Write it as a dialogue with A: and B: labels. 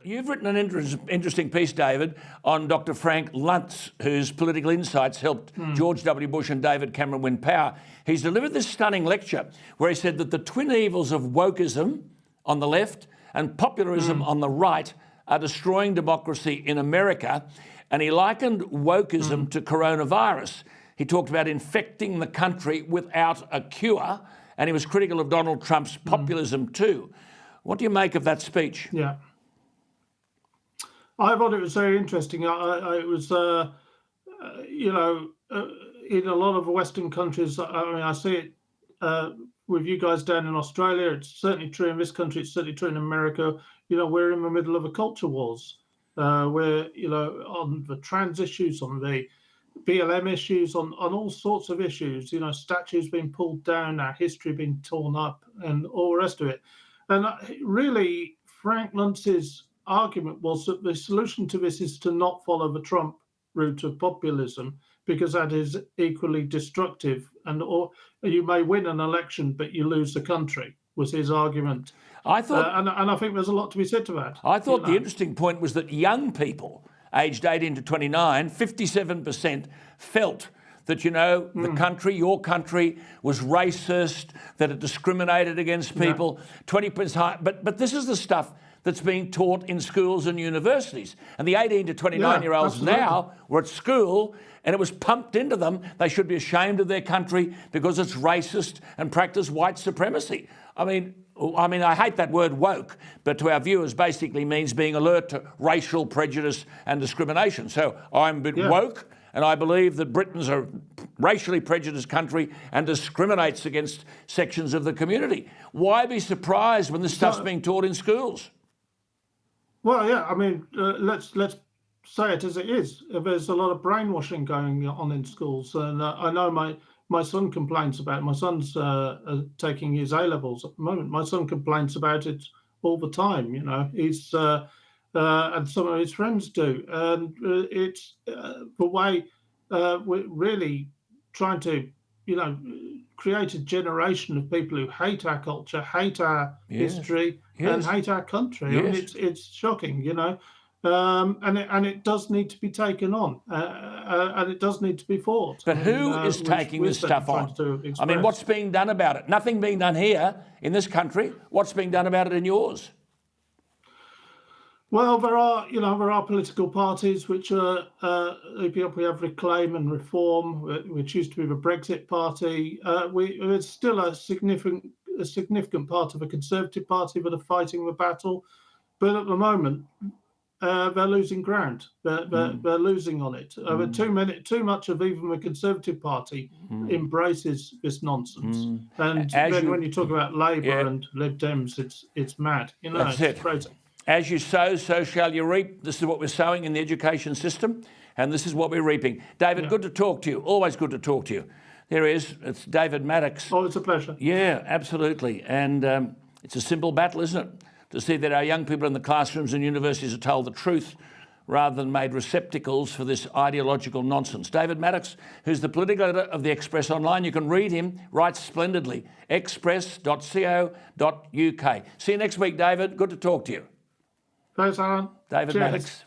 A: You've written an interesting piece, David, on Dr. Frank Luntz, whose political insights helped George W. Bush and David Cameron win power. He's delivered this stunning lecture where he said that the twin evils of wokeism on the left and popularism on the right are destroying democracy in America. And he likened wokeism to coronavirus. He talked about infecting the country without a cure, and he was critical of Donald Trump's populism too. What do you make of that speech?
B: Yeah. I thought it was very interesting. It was, in a lot of Western countries, I see it with you guys down in Australia. It's certainly true in this country. It's certainly true in America. We're in the middle of a culture wars where, on the trans issues, on the BLM issues, on all sorts of issues, statues being pulled down, our history being torn up and all the rest of it. And really, Frank Luntz's argument was that the solution to this is to not follow the Trump route of populism, because that is equally destructive. Or you may win an election, but you lose the country, was his argument.
A: I thought,
B: and I think there's a lot to be said to that.
A: I thought the interesting point was that young people aged 18 to 29, 57% felt that, the country, your country, was racist, that it discriminated against people, 20% high. But this is the stuff that's being taught in schools and universities. And the 18 to 29-year-olds now were at school and it was pumped into them. They should be ashamed of their country because it's racist and practice white supremacy. I mean, I hate that word woke, but to our viewers basically means being alert to racial prejudice and discrimination. So I'm a bit woke, and I believe that Britain's a racially prejudiced country and discriminates against sections of the community. Why be surprised when this stuff's being taught in schools?
B: Well, yeah, let's say it as it is. There's a lot of brainwashing going on in schools, and I know my son complains about it. My son's taking his A-levels at the moment. My son complains about it all the time. He's and some of his friends do, and it's the way we're really trying to, create a generation of people who hate our culture, hate our history, and hate our country. It's shocking, and it does need to be taken on, and it does need to be fought.
A: But who is taking this stuff on? What's being done about it? Nothing being done here in this country. What's being done about it in yours?
B: Well, there are political parties which are we have Reclaim and Reform, which used to be the Brexit Party. It's still a significant part of the Conservative Party that are fighting the battle, but at the moment they're losing ground. They're losing on it. Too much of even the Conservative Party embraces this nonsense. And then when you talk about Labour and Lib Dems, it's mad. It's crazy.
A: As you sow, so shall you reap. This is what we're sowing in the education system, and this is what we're reaping. David, good to talk to you. Always good to talk to you. There he is. It's David Maddox.
B: Oh, it's a pleasure.
A: Yeah, absolutely. And it's a simple battle, isn't it? To see that our young people in the classrooms and universities are told the truth rather than made receptacles for this ideological nonsense. David Maddox, who's the political editor of the Express Online. You can read him, writes splendidly. express.co.uk. See you next week, David. Good to talk to you.
B: Thanks, Alan.
A: David Maddox.